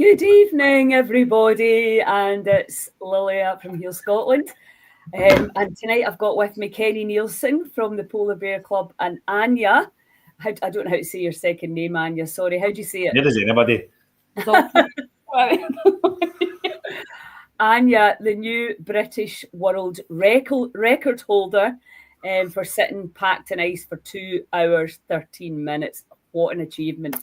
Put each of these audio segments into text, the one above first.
Good evening, everybody, and it's Lily up from Heel Scotland. And tonight I've got with me Kenny Nielsen from the Polar Bear Club and Ania. I don't know how to say your second name, Ania. Sorry, how do you say it? Neither does anybody. Ania, the new British world record holder for sitting packed in ice for 2 hours, 13 minutes. What an achievement.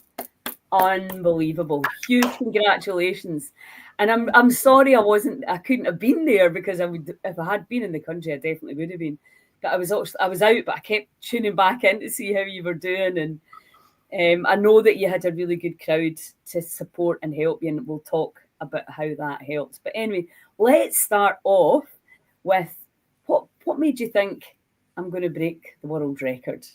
Unbelievable. Huge congratulations. And I'm sorry I couldn't have been there, because if I had been in the country, I definitely would have been. But I was out, but I kept tuning back in to see how you were doing. And I know that you had a really good crowd to support and help you, and we'll talk about how that helps. But anyway, let's start off with what made you think I'm going to break the world record?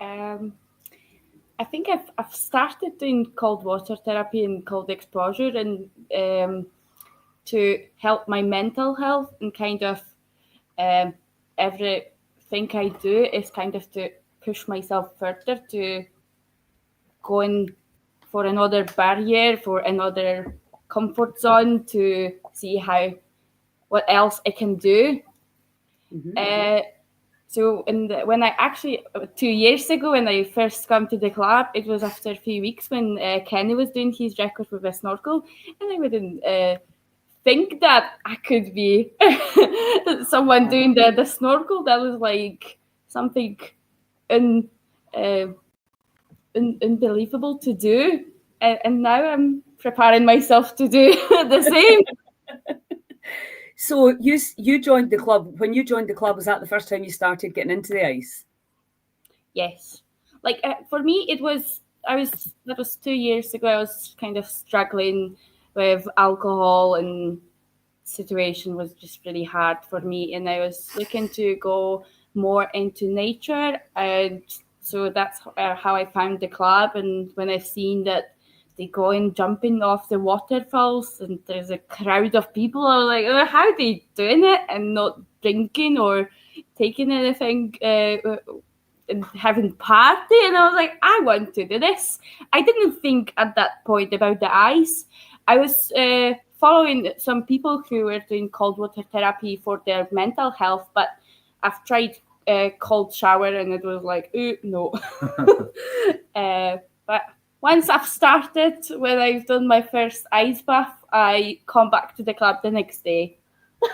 I think I've started doing cold water therapy and cold exposure, and to help my mental health, and kind of everything I do is kind of to push myself further, to going for another barrier, for another comfort zone, to see what else I can do. Mm-hmm. So when I actually 2 years ago, when I first come to the club, it was after a few weeks when Kenny was doing his record with a snorkel, and I wouldn't think that I could be someone doing the snorkel. That was like something unbelievable to do, and now I'm preparing myself to do the same. So you joined the club. When you joined the club, was that the first time you started getting into the ice? Yes. Like for me, that was 2 years ago. I was kind of struggling with alcohol, and situation was just really hard for me. And I was looking to go more into nature. And so that's how I found the club. And when I've seen that they go in jumping off the waterfalls, and there's a crowd of people, I was like, oh, how are they doing it and not drinking or taking anything and having party? And I was like, I want to do this. I didn't think at that point about the ice. I was following some people who were doing cold water therapy for their mental health, but I've tried cold shower, and it was like, no. But once I've started, when I've done my first ice bath, I come back to the club the next day.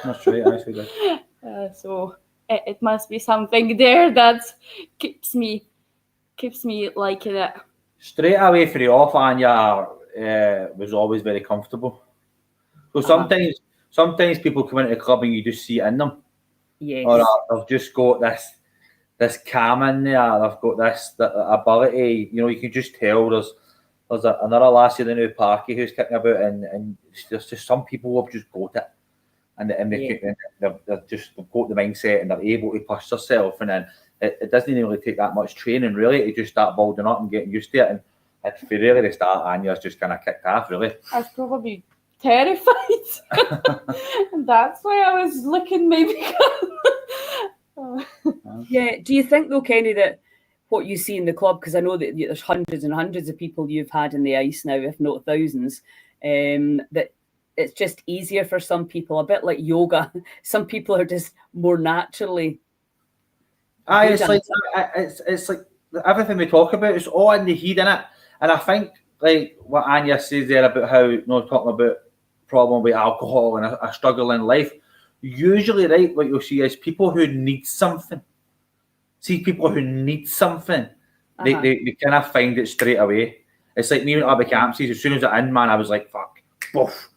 That's right, actually. So it must be something there that keeps me liking it. Straight away for the off, Anya was always very comfortable. So sometimes people come into the club and you just see it in them. Yes. Or they've just got this calm in there. They've got this ability. You know, you can just tell there's another lassie in the new parky who's kicking about, and there's just some people who have just got it, and they've got the mindset, and they're able to push themselves, and then it doesn't really take that much training really to just start building up and getting used to it. And for really the start, Anya's just kind of kicked off really. I was probably terrified, and that's why I was looking maybe. Yeah. Do you think though, Kenny, that what you see in the club, because I know that there's hundreds and hundreds of people you've had in the ice now, if not thousands, that it's just easier for some people, a bit like yoga. Some people are just more naturally. It's like everything we talk about is all in the heat, innit? And I think like what Anya says there about how talking about problem with alcohol and a struggle in life. Usually, right, what you'll see is people who need something. See, people who need something, they kind of find it straight away. It's like me when I became Campsies, as soon as I in, man, I was like, fuck, poof.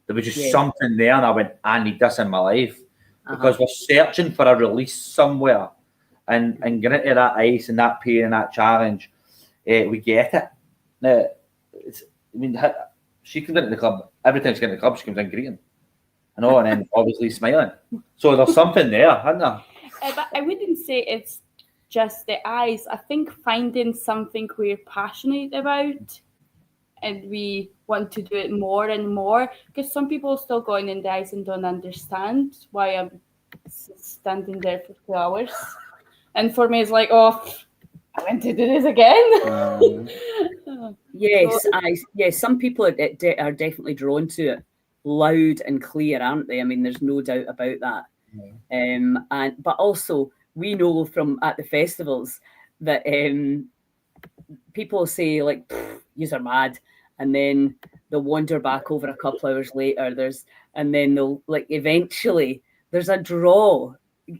There was just something there, and I went, I need this in my life. Because we're searching for a release somewhere, and getting into that ice and that pain and that challenge, we get it. Now, she comes into the club, every time she gets into the club, she comes in greeting. And then obviously smiling. So there's something there, isn't there? But I wouldn't say it's just the eyes. I think finding something we're passionate about, and we want to do it more and more, because some people still going in the ice and don't understand why I'm standing there for 2 hours. And for me, it's like, I want to do this again. Yes, some people are definitely drawn to it, loud and clear, aren't they? I mean, there's no doubt about that. But also we know from at the festivals that people say like, "Yous are mad," and then they'll wander back over a couple hours later. And then they'll like eventually there's a draw,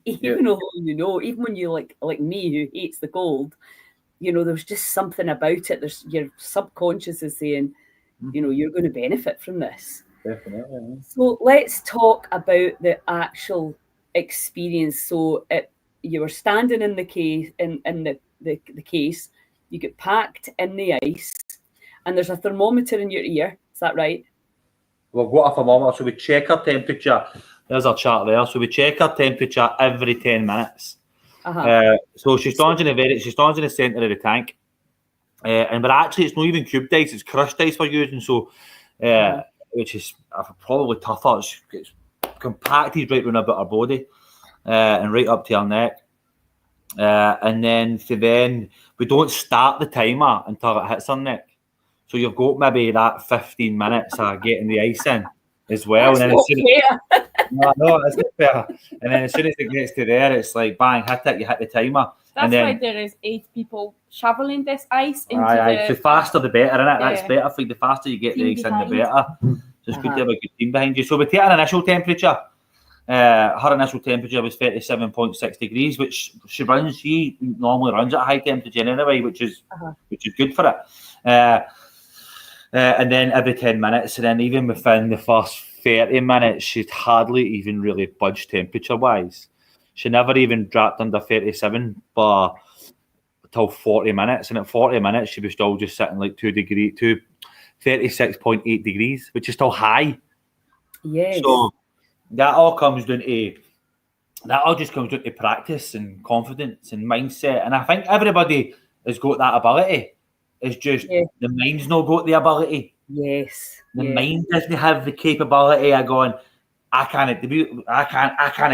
even though even when you like me who hates the cold. There's just something about it. There's your subconscious is saying, you're going to benefit from this. Definitely. So let's talk about the actual experience. So you were standing in the case, in the case, you get packed in the ice, and there's a thermometer in your ear. Is that right? We've got a thermometer, so we check our temperature. There's our chart there. So we check our temperature every 10 minutes. So she stands in the centre of the tank, and it's not even cubed ice; it's crushed ice we're using. So, which is probably tougher. It's compacted right round about our body, and right up to our neck. And then we don't start the timer until it hits our neck. So you've got maybe that 15 minutes of getting the ice in as well. That's and then no, it's not fair. And then as soon as it gets to there, it's like bang, hit it, you hit the timer. That's why there is 8 people shoveling this ice into the faster the better, innit? That's better for you. The faster you get the ice in, the better. So it's good to have a good team behind you. So we take an initial temperature. Her initial temperature was 37.6 degrees, which she normally runs at a high temperature anyway, which is good for it. And then every 10 minutes, and then even within the first 30 minutes, she'd hardly even really budged temperature-wise. She never even dropped under 37 until 40 minutes. And at 40 minutes, she was still just sitting like 36.8 degrees, which is still high. Yes. So that all comes down to practice and confidence and mindset. And I think everybody has got that ability. It's just the mind's not got the ability. Yes. The mind doesn't have the capability of going, I can't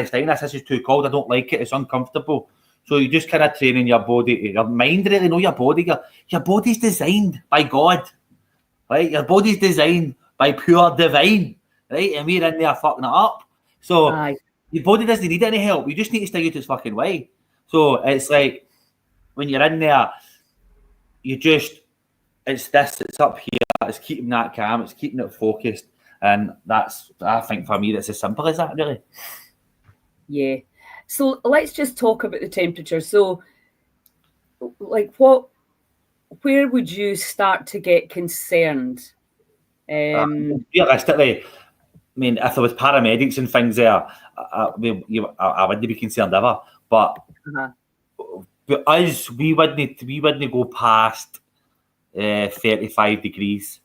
stand this. This is too cold. I don't like it. It's uncomfortable. So you just kind of training your body, your mind really know your body. Your body's designed by God, right? Your body's designed by pure divine, right? And we're in there fucking it up. So your body doesn't need any help. You just need to stay out its fucking way. So it's like when you're in there, it's up here, it's keeping that calm, it's keeping it focused, and I think for me that's as simple as that, really. Yeah. So let's just talk about the temperature. So like where would you start to get concerned? Realistically, I mean, if there was paramedics and things there, I wouldn't be concerned ever, but us, we wouldn't go past 35 degrees.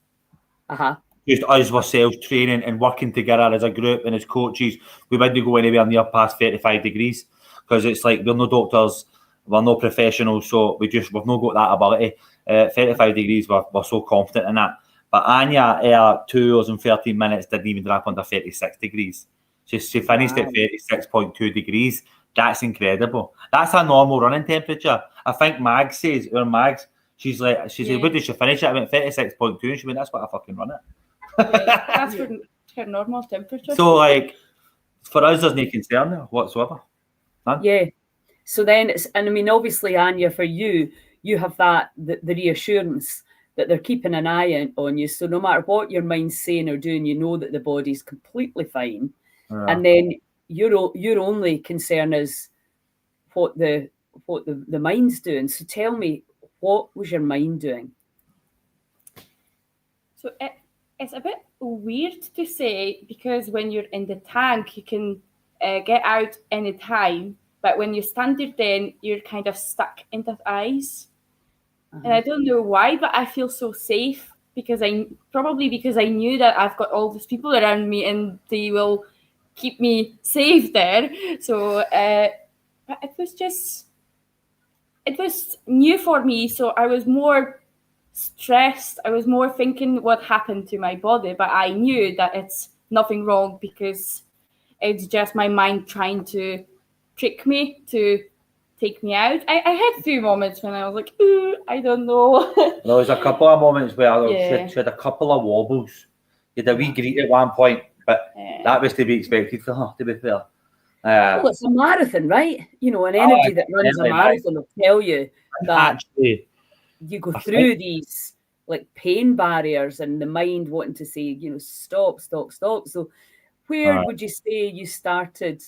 Just us ourselves training and working together as a group and as coaches, we wouldn't go anywhere near past 35 degrees because it's like we're no doctors, we're no professionals, so we've not got that ability. 35 degrees, we're so confident in that. But Ania, 2 hours and 13 minutes, didn't even drop under 36 degrees. She finished at 36.2 degrees. That's incredible. That's a normal running temperature. I think Mags, she said, what did she finish at? I went 36.2, and she went, that's what I fucking run it. That's her normal temperature. So, like, for us, there's no concern there whatsoever. None. Yeah. So then and I mean, obviously, Anya, for you have the reassurance that they're keeping an eye on you. So no matter what your mind's saying or doing, you know that the body's completely fine. Yeah. And then your only concern is what the mind's doing. So tell me, what was your mind doing? So it's a bit weird to say because when you're in the tank, you can get out any time. But when you stand there, then you're kind of stuck in the ice. And I don't know why, but I feel so safe because I knew that I've got all these people around me and they will keep me safe there. So but it was new for me. So I was more stressed. I was more thinking what happened to my body, but I knew that it's nothing wrong because it's just my mind trying to trick me to take me out. I had a few moments when I was like, ooh, I don't know. There was a couple of moments where Yeah. she had a couple of wobbles. She had a wee greet at one point, but that was to be expected for her, to be fair. Well, it's a marathon, right? You know, an energy that runs a marathon will tell you that actually, you go through these like pain barriers and the mind wanting to say, you know, stop. So where would you say you started?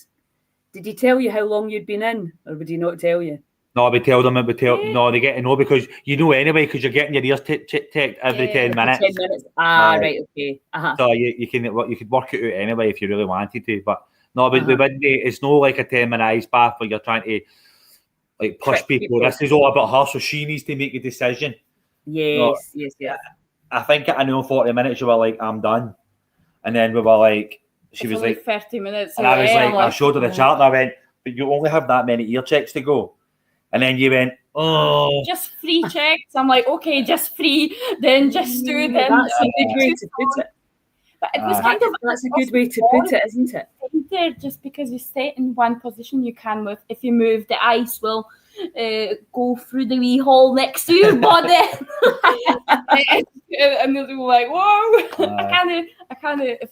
Did he tell you how long you'd been in, or would he not tell you? No, we tell them, no, they get to know because you know anyway, because you're getting your ears checked every 10 minutes. 10 minutes. Right, okay. So you could work it out anyway if you really wanted to. But no, but we wouldn't. It's no like a 10-minute ice bath where you're trying to like push people. This is all about her, so she needs to make a decision. Yes. I think at a 40 minutes you were like, I'm done, and then we were like, she was like 30 minutes, and I was like, I showed her the chart, and I went, but you only have that many ear checks to go. And then you went, oh, just 3 checks. I'm like, okay, just 3, then just 2. Then that's a good way to put it. But it was kind of that's a good way to put it, isn't it? There, just because you stay in one position, you can move. If you move, the ice will go through the wee hole next to your body. And they'll be like, whoa! I kind of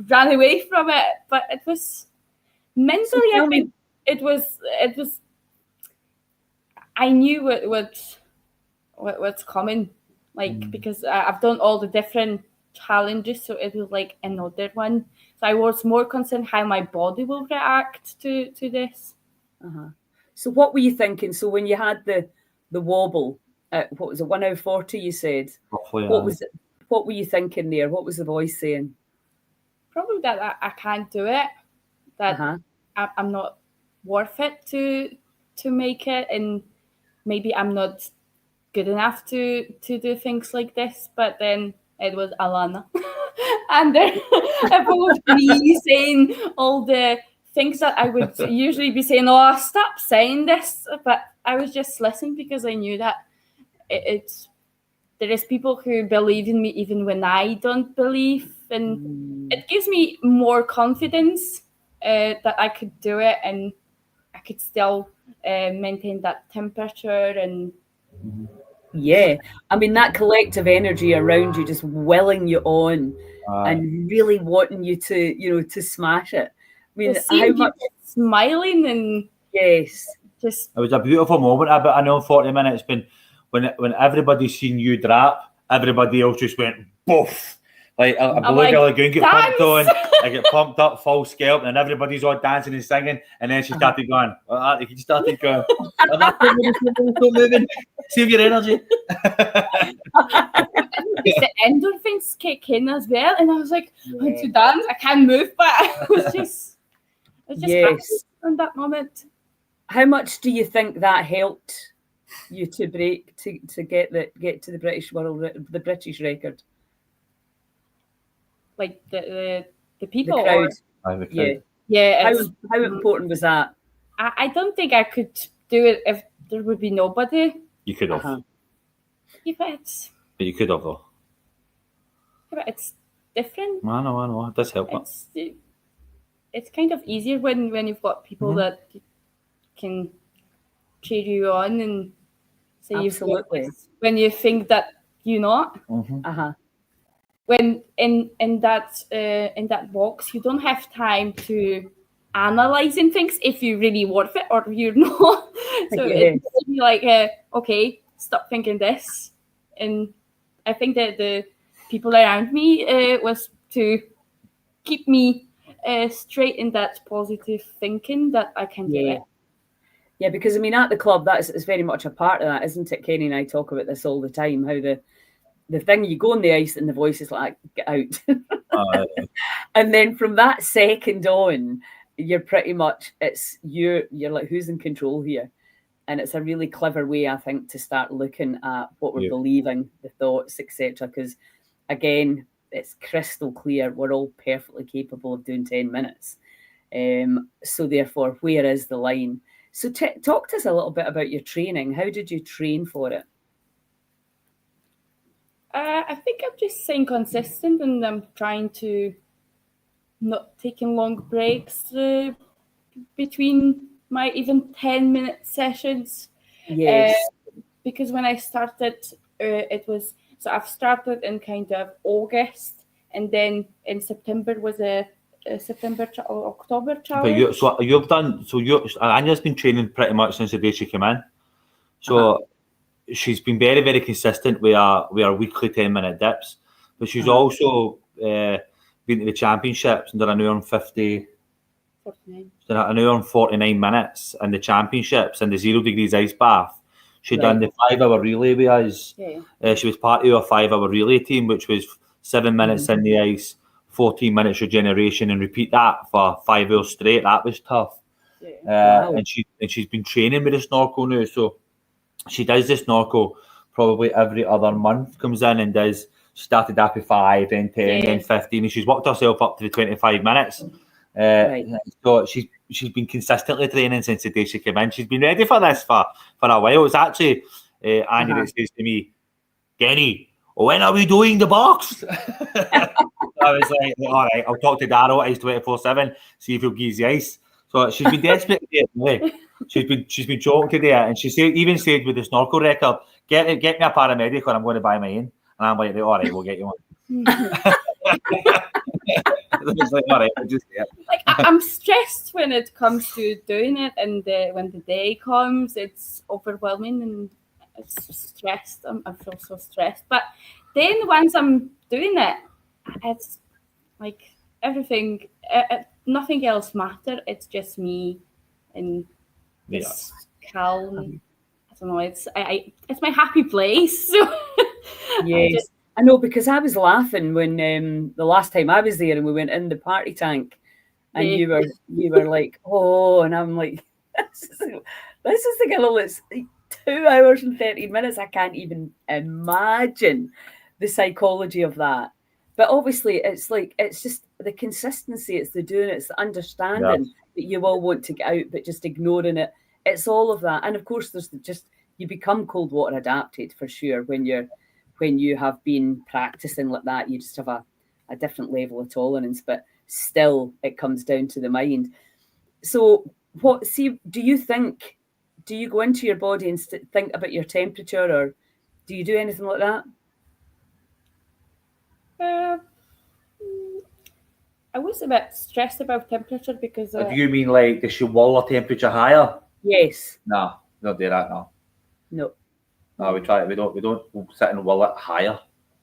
ran away from it, but it was mentally. I think it was. I knew what's coming, like because I've done all the different challenges, so it was like another one. So I was more concerned how my body will react to this. So what were you thinking? So when you had the wobble, what was it, 1 hour 40? You said. Roughly, what was it? What were you thinking there? What was the voice saying? Probably that I can't do it. That I'm not worth it to make it, and maybe I'm not good enough to do things like this. But then it was Alana, and then both me saying all the things that I would usually be saying. Oh, stop saying this! But I was just listening because I knew that there is people who believe in me even when I don't believe, and it gives me more confidence that I could do it, and I could still maintain that temperature. And yeah, I mean that collective energy around you just willing you on and really wanting you to smash it. I mean, how much smiling and yes, just it was a beautiful moment. About 40 minutes when everybody's seen you drop, everybody else just went boof. Like a Beluga Lagoon get pumped on, I get pumped up, full scalp, and everybody's all dancing and singing. And then she started going, he started going, stop moving, save your energy. The endorphins kick in as well, and I was like, I want to dance, I can't move, but I was just happy in that moment. How much do you think that helped you to break to get to the British record? Like the people, the crowd. The crowd. Yeah. How important was that? I don't think I could do it if there would be nobody. You could have. Yeah, but you could have though. Yeah, but it's different. I know. It does help. It's kind of easier when you've got people that can cheer you on and say absolutely when you think that you're not. When in that box, you don't have time to analyzing things if you really worth it or you're not. So it's like, okay, stop thinking this. And I think that the people around me was to keep me straight in that positive thinking that I can do it. Yeah, because I mean, at the club, it's very much a part of that, isn't it? Kenny and I talk about this all the time, how the thing, you go on the ice and the voice is like, get out. And then from that second on, you're pretty much, you're like, who's in control here? And it's a really clever way, I think, to start looking at what we're believing, the thoughts, etc. Because again, it's crystal clear we're all perfectly capable of doing 10 minutes. So therefore, where is the line? So talk to us a little bit about your training. How did you train for it? I think I'm just staying consistent, and I'm trying to not taking long breaks between my even 10-minute sessions. Yes. Because when I started, it was, so I've started in kind of August, and then in September was a September or October challenge. Anya's been training pretty much since the day she came in. So she's been very, very consistent with our weekly 10-minute dips. But she's also been to the championships and done an hour and 50. 49. Done an hour and 49 minutes in the championships in the 0 degrees ice bath. She'd done the 5-hour relay with us. Yeah. She was part of a 5-hour relay team, which was 7 minutes in the ice, 14 minutes regeneration, and repeat that for 5 hours straight. That was tough. Yeah. And she's been training with the snorkel now. So she does the snorkel probably every other month, comes in and does. She started that with 5, then 10, then 15, and she's worked herself up to the 25 minutes. So she's been consistently training since the day she came in. She's been ready for this for a while. It's actually Andy that says to me, Kenny, when are we doing the box? I was like, all right, I'll talk to Darryl at Ice 24/7, see if he'll give us the ice. So she's been desperate to get it. She's been joking today, and she even said with the snorkel record, get me a paramedic or I'm going to buy my own. And I'm like, all right, we'll get you one. Like, all right, I'm stressed when it comes to doing it, and when the day comes, it's overwhelming and it's stressed. I feel so stressed. But then once I'm doing it, it's like everything, nothing else matters. It's just me and this calm. I don't know. It's my happy place. So yes. I know, because I was laughing when the last time I was there and we went in the party tank, and you were like, oh, and I'm like, this is the girl that's 2 hours and 13 minutes. I can't even imagine the psychology of that. But obviously, it's just the consistency. It's the doing. It's the understanding that you will want to get out, but just ignoring it. It's all of that, and of course, there's you become cold water adapted for sure when you have been practicing like that. You just have a different level of tolerance, but still it comes down to the mind. So do you go into your body and think about your temperature, or do you do anything like that? I was a bit stressed about temperature because do you mean like does she wall her temperature higher? Yes. No, we don't do that now. No. No, we don't sit and wall it higher.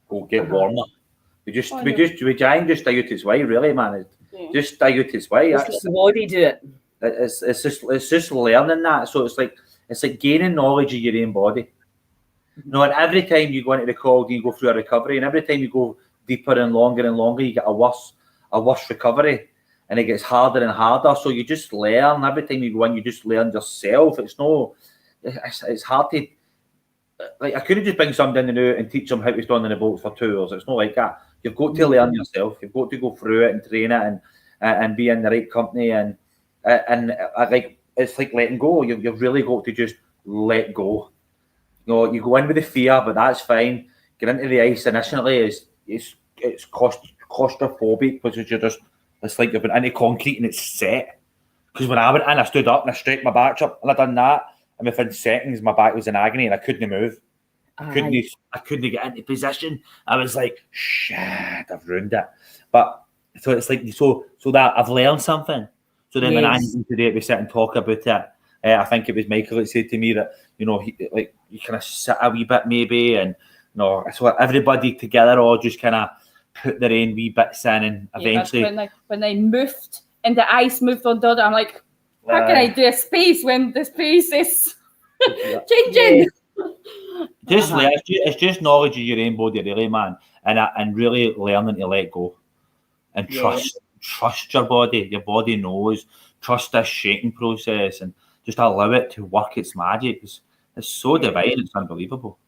Go get warmer. We try and just stay out its way, really, man. Just stay out its way. Just let the body do it. It's just learning that. So it's like gaining knowledge of your own body. You know, and every time you go into the cold, you go through a recovery, and every time you go deeper and longer, you get a worse recovery, and it gets harder and harder. So you just learn. Every time you go in, you just learn yourself. It's hard to. Like, I couldn't just bring somebody in and teach them how to stand in the boats for 2 hours. It's not like that. You've got to learn yourself. You've got to go through it and train it and be in the right company and like it's like letting go. You've really got to just let go. You know, you go in with the fear, but that's fine. Get into the ice initially it's claustrophobic because it's like you've been into concrete and it's set. Because when I went in, I stood up and I stretched my back up and I done that. And within seconds, my back was in agony and I couldn't move. I couldn't get into position. I was like, shit, I've ruined it. But so it's like so that I've learned something. So then when I today we sit and talk about it, I think it was Michael that said to me that you kind of sit a wee bit maybe, and so everybody together all just kind of put their own wee bits in, and eventually when they moved and the ice moved on the other, I'm like, how can I do a space when the space is changing? It's just knowledge of your own body, really, man, and really learning to let go and trust your body. Your body knows. Trust this shaking process and just allow it to work its magic. It's so divine. It's unbelievable.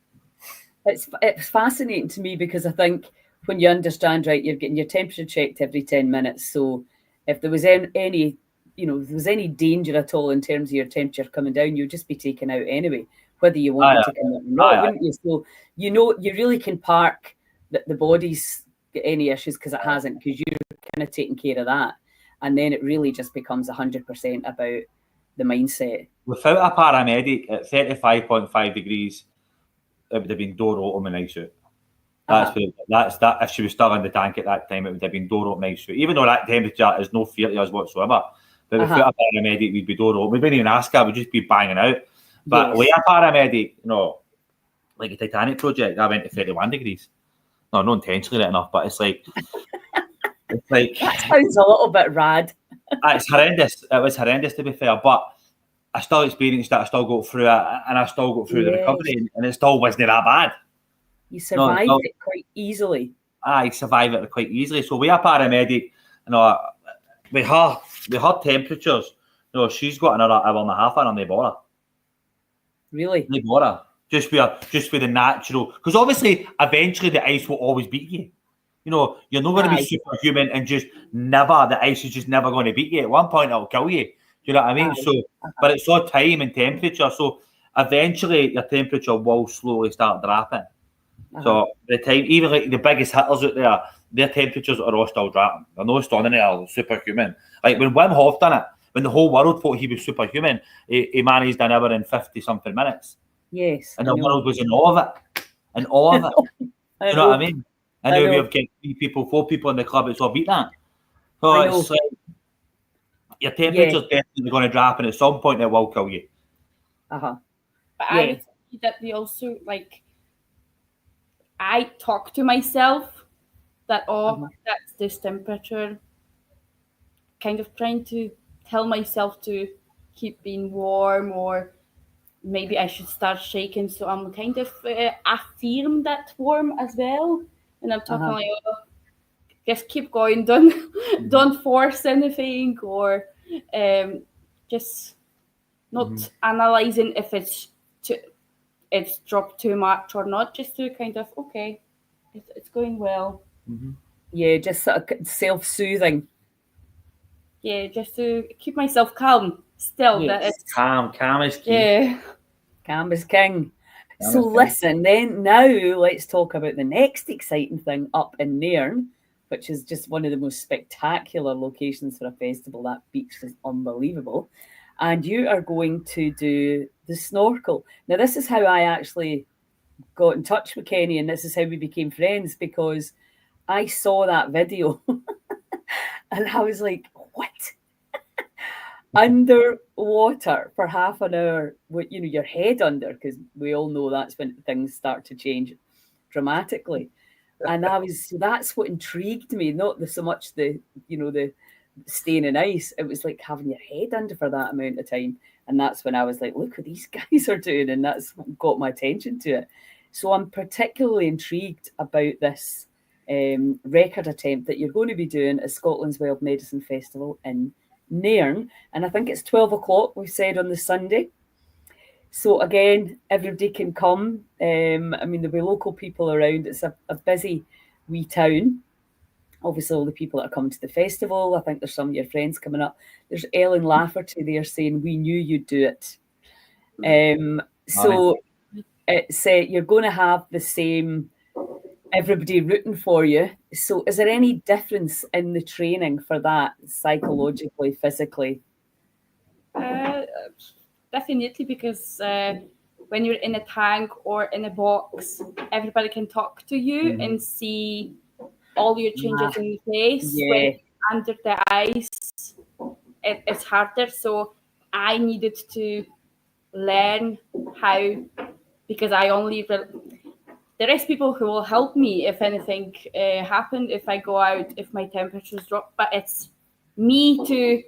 It's fascinating to me because I think when you understand, right, you're getting your temperature checked every 10 minutes. So if there was any if there was any danger at all in terms of your temperature coming down, you'd just be taken out anyway, whether you wanted to come out or not, wouldn't you? So you really can park the body's get any issues because it hasn't, because you're kind of taking care of that, and then it really just becomes 100% about the mindset. Without a paramedic at 35.5 degrees, it would have been door open and ice out. That's that. If she was still in the tank at that time, it would have been door open, ice out. Even though that temperature is no fear to us whatsoever. But without a paramedic, we'd be door open. We wouldn't even ask her, we'd just be banging out. But with a paramedic, like a Titanic project, I went to 31 degrees. No, not intentionally enough, but it's like that sounds a little bit rad. It's horrendous. It was horrendous, to be fair, but I still experienced it. I still got through it, and I still got through the recovery, and it still wasn't that bad. You survived it quite easily. I survived it quite easily. So we are paramedic, with her temperatures, she's got another hour and a half in on the border. Really? The border. Just for the natural, because obviously, eventually the ice will always beat you. You're not going to be superhuman and just never. The ice is just never going to beat you. At one point, it'll kill you. Do you know what I mean? So, but it's all time and temperature. So eventually, your temperature will slowly start dropping. So the time, even like the biggest hitters out there, their temperatures are all still dropping. They're not standing there superhuman. Like when Wim Hof done it, when the whole world thought he was superhuman, he managed an hour and 50-something minutes. Yes. And the world was in awe of it. In awe of it. You know what I mean? And now we've got 4 people in the club that's all beat that. So it's like your temperature's definitely going to drop, and at some point it will kill you. But I would say that we also I talk to myself that that's this temperature. Kind of trying to tell myself to keep being warm, or maybe I should start shaking. So I'm kind of affirm that warm as well. And I'm talking like, just keep going. Don't force anything, or just not analyzing if it's dropped too much or not. Just to kind of it's going well. Yeah, just sort of self-soothing. Yeah, just to keep myself calm. Still, that it's calm is key. Yeah, calm is king. So listen, then now let's talk about the next exciting thing up in Nairn, which is just one of the most spectacular locations for a festival. That beach is unbelievable. And you are going to do the snorkel. Now, this is how I actually got in touch with Kenny, and this is how we became friends, because I saw that video and I was like, what? Underwater for half an hour with your head under, because we all know that's when things start to change dramatically. And that's what intrigued me, not so much the staying in ice. It was like having your head under for that amount of time. And that's when I was like, look what these guys are doing, and that's what got my attention to it. So I'm particularly intrigued about this record attempt that you're going to be doing at Scotland's Wild Medicine Festival in Nairn, and I think it's 12 o'clock, we said, on the Sunday. So again, everybody can come. There'll be local people around. It's a busy wee town. Obviously, all the people that are coming to the festival. I think there's some of your friends coming up. There's Ellen Lafferty there saying, we knew you'd do it. So it's you're going to have the same everybody rooting for you. So is there any difference in the training for that, psychologically, physically? Definitely, because when you're in a tank or in a box, everybody can talk to you and see all your changes in the face. When under the ice, it's harder. So I needed to learn how, because I only there is people who will help me if anything happened, if I go out, if my temperatures drop, but it's me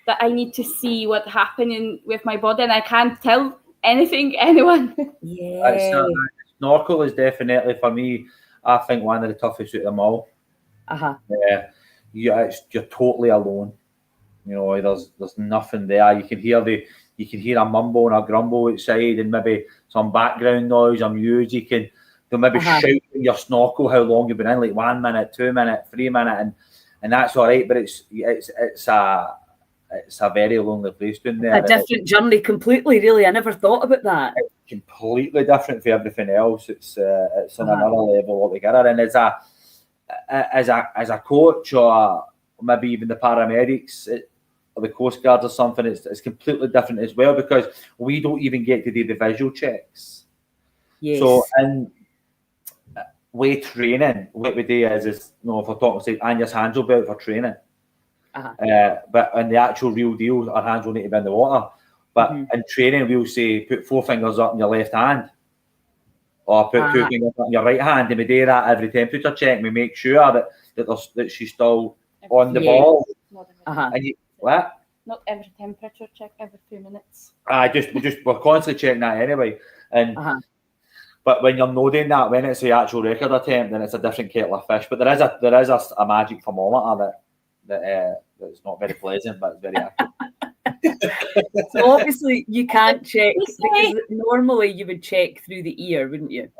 that I need to see what happening with my body, and I can't tell anyone. Snorkel is definitely, for me, I think one of the toughest out of them all. You're totally alone. There's nothing there. You can hear a mumble and a grumble outside, and maybe some background noise or music, and they'll maybe shout in your snorkel how long you've been in, like 1 minute, 2 minutes, 3 minutes, and that's all right. But it's a very lonely place down there. A different journey completely, really. I never thought about that. It's completely different for everything else. It's on another level altogether. And as a coach, or maybe even the paramedics, the Coast Guard or something, it's completely different as well, because we don't even get to do the visual checks. Yes. So in weight training, what we do is if we're talking, say, Anya's hands will be out for training. But in the actual real deal, our hands will need to be in the water. But in training, we'll say put 4 fingers up in your left hand, or put 2 fingers up in your right hand, and we do that every temperature check. We make sure that she's still on the ball. And what? Not every temperature check, every 2 minutes. We're constantly checking that anyway. And but when you're not doing that, when it's the actual record attempt, then it's a different kettle of fish. But there is a magic thermometer that's not very pleasant, but it's very accurate. So obviously you can't check, because normally you would check through the ear, wouldn't you?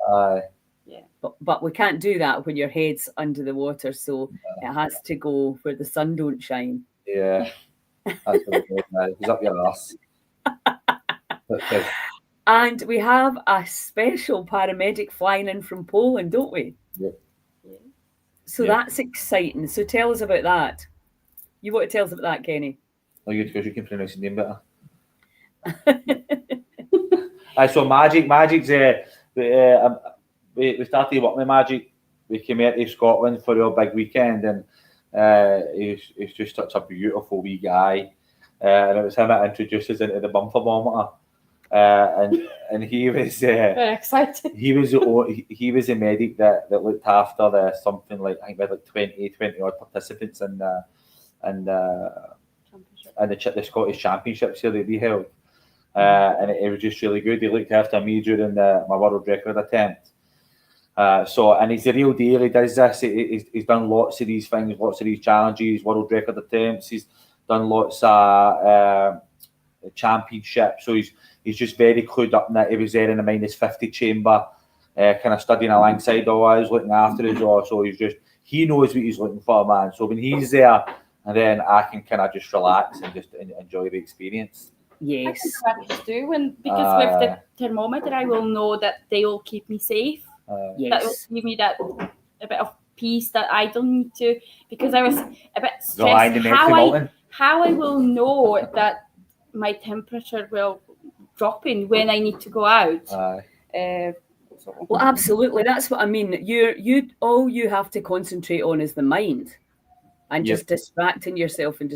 Yeah. But we can't do that when your head's under the water, so it has to go where the sun don't shine. Yeah. That's what it is now. He's up your arse. And we have a special paramedic flying in from Poland, don't we? Yeah. So that's exciting. So tell us about that. You want to tell us about that, Kenny? Oh, you, because you can pronounce his name better. So Magic's we started working with Magic. We came out to Scotland for our big weekend, and he's just such a beautiful wee guy. And it was him that introduced us into the bumper thermometer. And he was very excited. He was the medic that looked after something like, I think we had like 20 odd participants in the Scottish Championships here that we held. And it was just really good. He looked after me during my world record attempt. And he's the real deal. He does this. He's done lots of these things, lots of these challenges, world record attempts. He's done lots of championships. So he's just very clued up in that. He was there in the -50 chamber, kind of studying alongside all us, looking after us all. So he knows what he's looking for, man. So when he's there, and then I can kind of just relax and just enjoy the experience. Yes. I can do because with the thermometer, I will know that they will keep me safe. That will give me that a bit of peace that I don't need to, because I was a bit stressed how I will know that my temperature will drop in when I need to go out. Well, absolutely, that's what I mean. All you have to concentrate on is the mind, and just distracting yourself and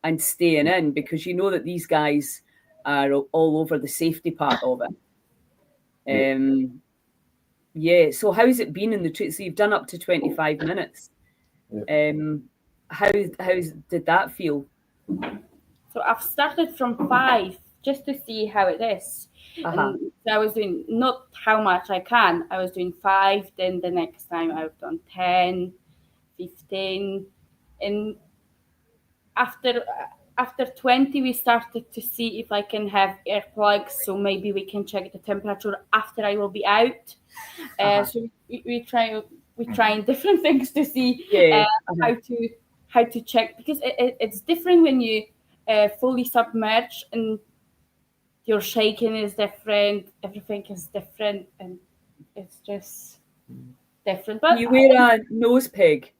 and staying in, because you know that these guys are all over the safety part of it. So how's it been in the trip? So you've done up to 25 minutes. How did that feel? So I've started from 5 just to see how it is. And so I was doing not how much I can. I was doing 5, then the next time I've done 10, 15, and after 20 we started to see if I can have earplugs, so maybe we can check the temperature after I will be out. So we trying different things to see how to check, because it's different when you fully submerge and your shaking is different, everything is different, and it's just different. But you wear a nose peg.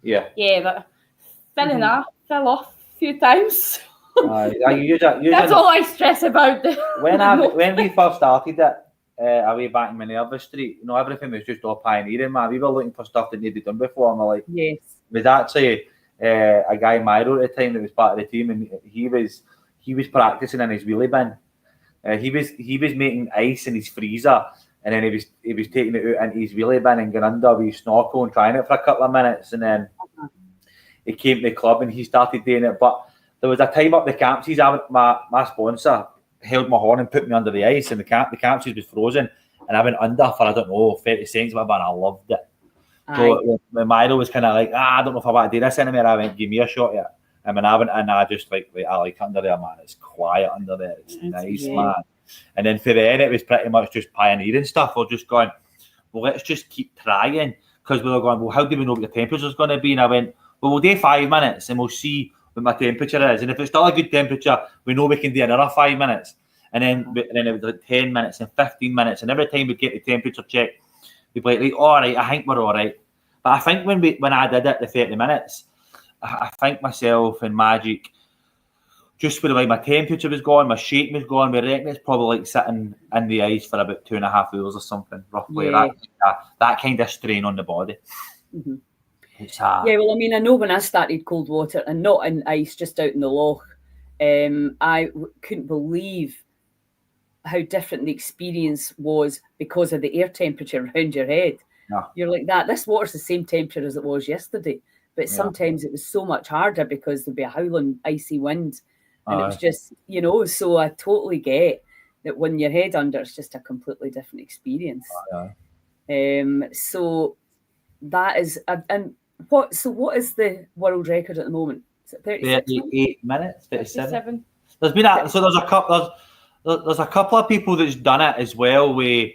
But fell off a few times. That's all I stress about. When we first started it, away back in Minerva Street, everything was just all pioneering, man. We were looking for stuff that needed done before, and we're like, there's actually a guy Myro at the time that was part of the team, and he was practicing in his wheelie bin. He was making ice in his freezer, and then he was taking it out into his wheelie bin and going under with his snorkel and trying it for a couple of minutes, and then he came to the club and he started doing it. But there was a time up the Campsies, my sponsor held my horn and put me under the ice, and the Campsies was frozen, and I went under for, 30 seconds, and I loved it. So when Myro was kind of like, I don't know if I want to do this anymore, I went, give me a shot yet. And when I went in, I just I like under there, man. It's quiet under there. It's nice, man. And then for the end, it was pretty much just pioneering stuff. We're just going, well, let's just keep trying. Because we were going, well, how do we know what the temperature's going to be? And I went, well, we'll do 5 minutes and we'll see what my temperature is. And if it's still a good temperature, we know we can do another 5 minutes. And then it was like 10 minutes and 15 minutes. And every time we get the temperature check, we'd be like, all right, I think we're all right. But I think when I did it, the 30 minutes, I think myself and Magic, just with the way my temperature was gone, my shape was gone, we reckon it's probably like sitting in the ice for about 2.5 hours or something, roughly. Yeah. That kind of strain on the body. Mm-hmm. It's, yeah, well, I mean, I know when I started cold water and not in ice, just out in the loch, I couldn't believe how different the experience was because of the air temperature around your head. Yeah. You're like that. This water's the same temperature as it was yesterday, but sometimes it was so much harder because there'd be a howling, icy wind, and it was just, So I totally get that when your head under, it's just a completely different experience. So that is, and what? So what is the world record at the moment? Is it 38 minutes, 37. There's been there's a couple of people that's done it as well with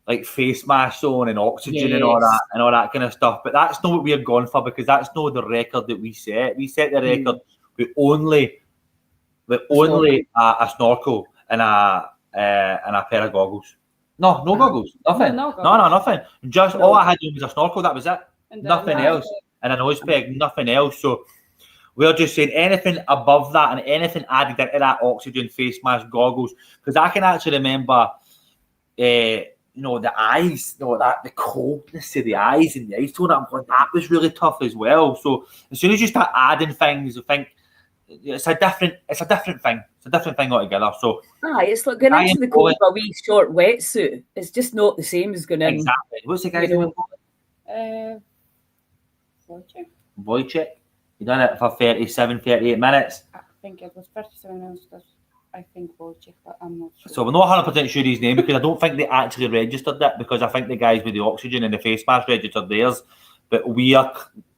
like face masks on and oxygen and all that kind of stuff. But that's not what we're going for, because that's not the record that we set. We set the record with only a snorkel and a pair of goggles. No goggles. Nothing. No, nothing. Just all I had on was a snorkel. That was it. Nothing else. And a nose peg. Nothing else. So we're just saying anything above that and anything added into that oxygen, face mask, goggles. Because I can actually remember, the eyes, the coldness of the eyes and the ice tone. I'm going, that was really tough as well. So as soon as you start adding things, I think it's a different thing. It's a different thing altogether. So it's like going into the cold with a wee short wetsuit. It's just not the same as going in. Exactly. What's the guy's name? Wojciech. You done it for 38 minutes. I think it was 37 minutes. I think Wojciech, but I'm not sure. So we're not 100% sure his name, because I don't think they actually registered that, because I think the guys with the oxygen and the face mask registered theirs. But we are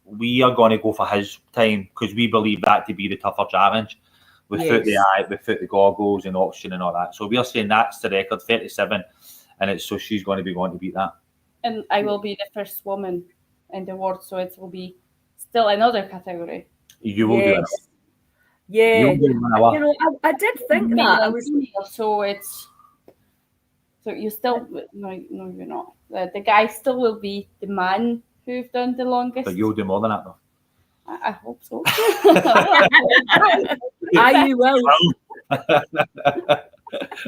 going to go for his time, because we believe that to be the tougher challenge without the goggles and oxygen and all that. So we are saying that's the record, 37, and so she's going to be wanting to beat that. And I will be the first woman in the world, so it will be still another category. You will do it. Yeah, I did think that. I was so you still no, you're not. The guy still will be the man who've done the longest. But you'll do more than that, though. I hope so. You will.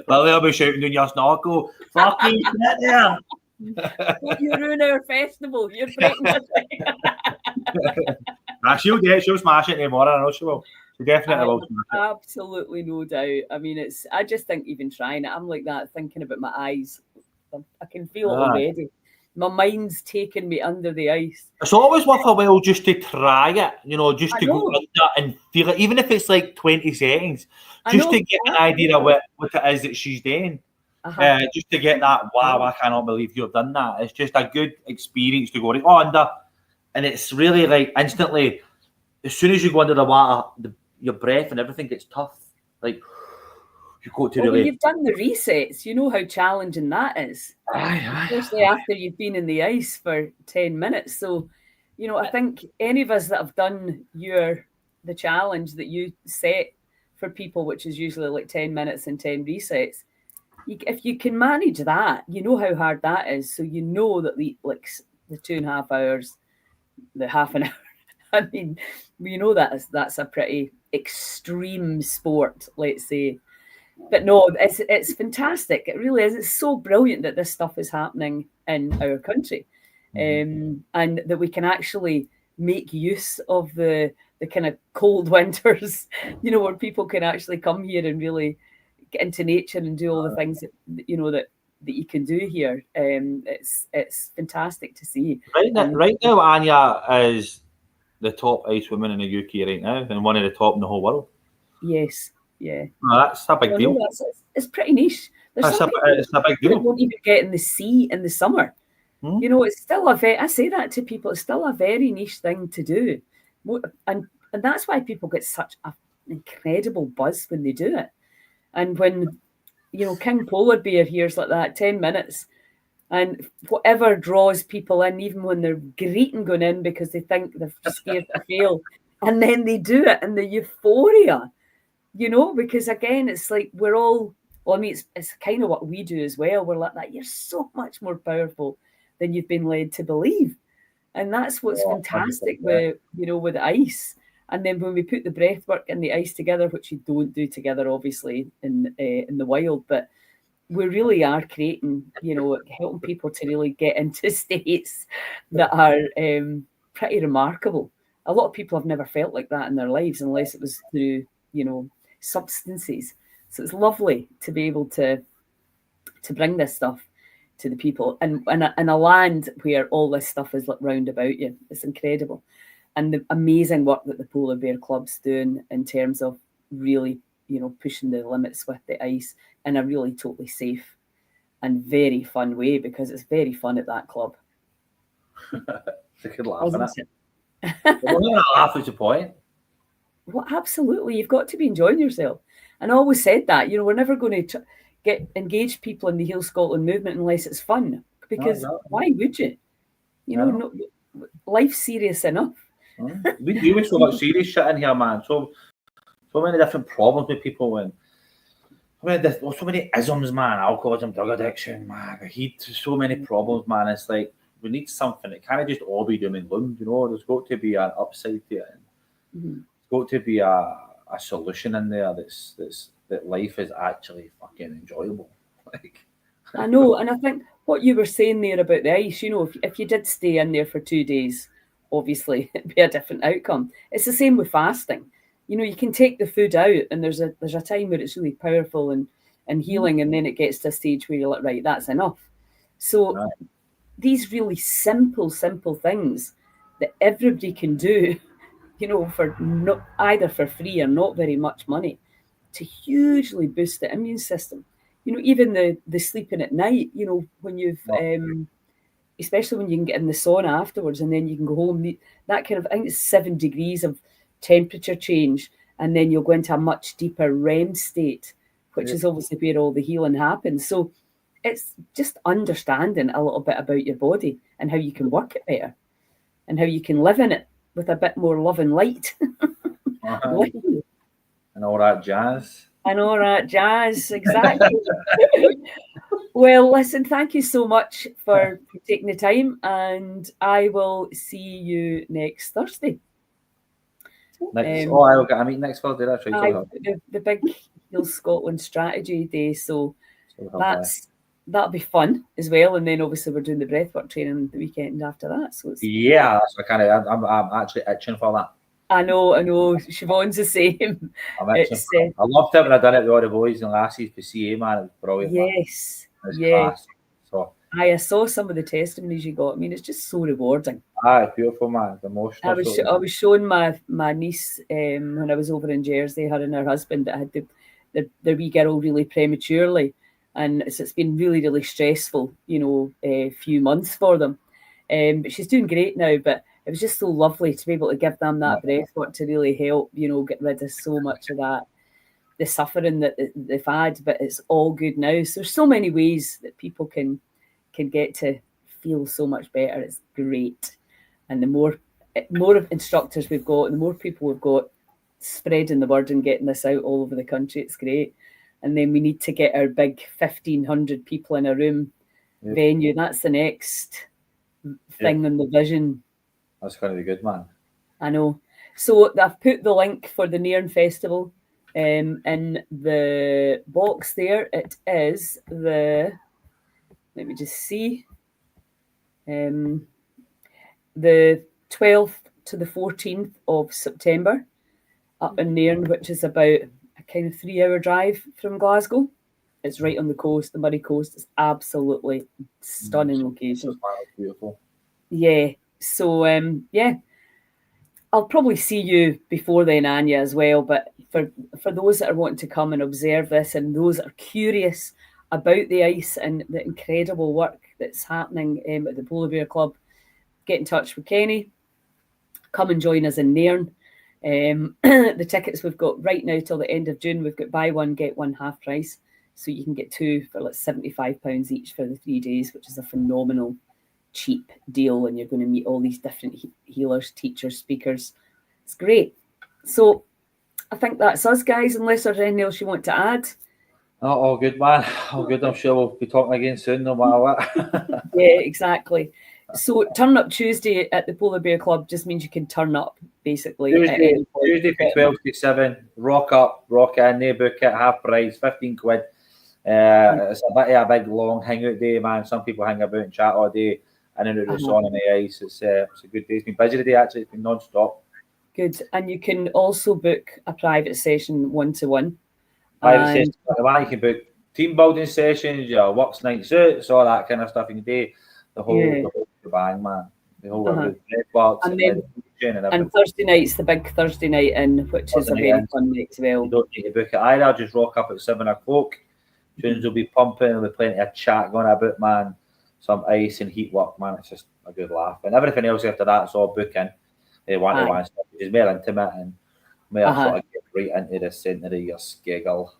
Well, they'll be shouting in your snorkel. Fucking sit there. You ruin our festival. You're breaking us. She'll smash it tomorrow. I know she will. She definitely will smash it. Absolutely, no doubt. I mean, I just think even trying it, I'm like that, thinking about my eyes. I can feel it already. My mind's taking me under the ice. It's always worth a while just to try it, just to go under and feel it, even if it's like 20 seconds, just to get an idea of what it is that she's doing. Just to get that, wow, I cannot believe you've done that. It's just a good experience to go under. And it's really like instantly, as soon as you go under the water, your breath and everything gets tough. Like, you go to when you've done the resets, you know how challenging that is. Especially after you've been in the ice for 10 minutes. So, I think any of us that have done the challenge that you set for people, which is usually like 10 minutes and 10 resets, if you can manage that, you know how hard that is. So you know that the 2.5 hours, the half an hour, I mean, that's a pretty extreme sport, let's say. But no, it's fantastic. It really is. It's so brilliant that this stuff is happening in our country, and that we can actually make use of the kind of cold winters, where people can actually come here and really get into nature and do all the things that you can do here. It's fantastic to see. Right now, Ania is the top ice woman in the UK right now, and one of the top in the whole world. Yes. Yeah. No, that's a big deal. It's pretty niche. It's a big deal. That won't even get in the sea in the summer. It's still I say that to people, it's still a very niche thing to do. And that's why people get such an incredible buzz when they do it. And when, King Polar Bear hears like that, 10 minutes, and whatever draws people in, even when they're greeting going in because they think they're scared to fail, and then they do it, and the euphoria, because again, it's like we're all, it's kind of what we do as well. We're like that. You're so much more powerful than you've been led to believe. And that's what's fantastic with ice. And then when we put the breath work and the ice together, which you don't do together, obviously, in the wild, but we really are creating, helping people to really get into states that are pretty remarkable. A lot of people have never felt like that in their lives unless it was through, substances. So it's lovely to be able to bring this stuff to the people, and in a land where all this stuff is round about you. It's incredible. And the amazing work that the Polar Bear Club's doing in terms of really, pushing the limits with the ice in a really totally safe and very fun way, because it's very fun at that club. It's a good laugh, isn't it? Well, not a laugh is the point. Well, absolutely. You've got to be enjoying yourself. And I always said that, we're never going to get engaged people in the Heal Scotland movement unless it's fun, because why would you? No, life's serious enough. We deal with so much serious shit in here, man. So many different problems with people, and so many isms, man. Alcoholism, drug addiction, man. Heat, so many problems, man. It's like we need something. It can't just all be doom and gloom. There's got to be an upside to it. Mm-hmm. There's got to be a solution in there that life is actually fucking enjoyable. I know, and I think what you were saying there about the ice, if you did stay in there for 2 days, obviously it'd be a different outcome. It's the same with fasting. You can take the food out, and there's a time where it's really powerful and healing, and then it gets to a stage where you're like, right, that's enough. So these really simple things that everybody can do, for not either for free or not very much money, to hugely boost the immune system. Even the sleeping at night, when you've especially when you can get in the sauna afterwards, and then you can go home, that kind of, I think it's 7 degrees of temperature change, and then you'll go into a much deeper REM state, which is obviously where all the healing happens. So it's just understanding a little bit about your body and how you can work it better and how you can live in it with a bit more love and light. And all that jazz. Exactly. Well, listen, thank you so much for taking the time, and I will see you next Thursday. I will get a meeting next Thursday. That's right. The big Heal Scotland Strategy Day, so that'll be fun as well. And then obviously we're doing the breathwork training the weekend after that. So I'm actually itching for that. I know. Siobhan's the same. I loved it when I done it with all the boys and lassies for CA, man. It was brilliant. Yes. Class. So I saw some of the testimonies you got. I mean, it's just so rewarding. It's beautiful, man. It's emotional. I was showing my niece when I was over in Jersey, her and her husband, that had their wee girl really prematurely, and it's been really, really stressful, a few months for them. But she's doing great now. But it was just so lovely to be able to give them that breath work to really help, get rid of so much of that, the suffering that they've had. But it's all good now. So there's so many ways that people can get to feel so much better. It's great. And the more instructors we've got, the more people we've got spreading the word and getting this out all over the country, it's great. And then we need to get our big 1,500 people in a room venue. That's the next thing on the vision. That's going to be good, man. I know. So I've put the link for the Nairn Festival in the box there. It is let me just see, the 12th to the 14th of September up in Nairn, which is about a kind of 3-hour drive from Glasgow. It's right on the coast, the Moray coast. It's absolutely stunning location. It's beautiful. Yeah. So, I'll probably see you before then, Anya, as well. But for those that are wanting to come and observe this, and those that are curious about the ice and the incredible work that's happening at the Polar Bear Club, get in touch with Kenny. Come and join us in Nairn. The tickets we've got right now till the end of June, we've got buy one, get one half price. So you can get 2 for like £75 each for the 3 days, which is a phenomenal cheap deal, and you're going to meet all these different healers, teachers, speakers. It's great. So I think that's us, guys, unless there's anything else you want to add. Oh, all good, man. All good. I'm sure we'll be talking again soon, no matter what. Yeah, exactly. So turn up Tuesday at the Polar Bear Club just means you can turn up, basically. at Tuesday, any point. Tuesday from 12 to 7, rock up, rock in, they book it, half price, 15 quid. It's a bit of a big, long hangout day, man. Some people hang about and chat all day, and then the sun and the ice. It's a good day. It's been busy today, actually. It's been non-stop. Good. And you can also book a private session one-to-one. Private And- sessions, you can book team building sessions, your works night suits, all that kind of stuff. You can do the whole bang, man. The whole networks And and then- and And Thursday night's the big Thursday night in, which is a Thursday very night in. fun night as well. You don't need to book it either. Just rock up at 7 o'clock. Tunes will be pumping. There'll be plenty of chat going about, man. Some ice and heat work, man. It's just a good laugh. And everything else after that is all booking. One-to-one stuff, which is more intimate and more sort of get right into the centre of your schedule.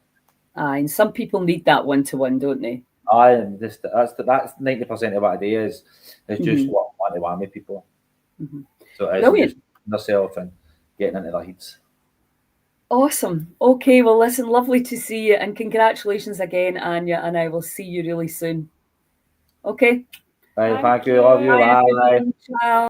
And some people need that one-to-one, don't they? That's 90% of what I do is just one-to-one with people. So it's Brilliant. just yourself and getting into the heats. Awesome. Okay, well, listen, lovely to see you, and congratulations again, Anya, and I will see you really soon. Okay? Right, thank you. Love you. Bye. Everyone. Ciao.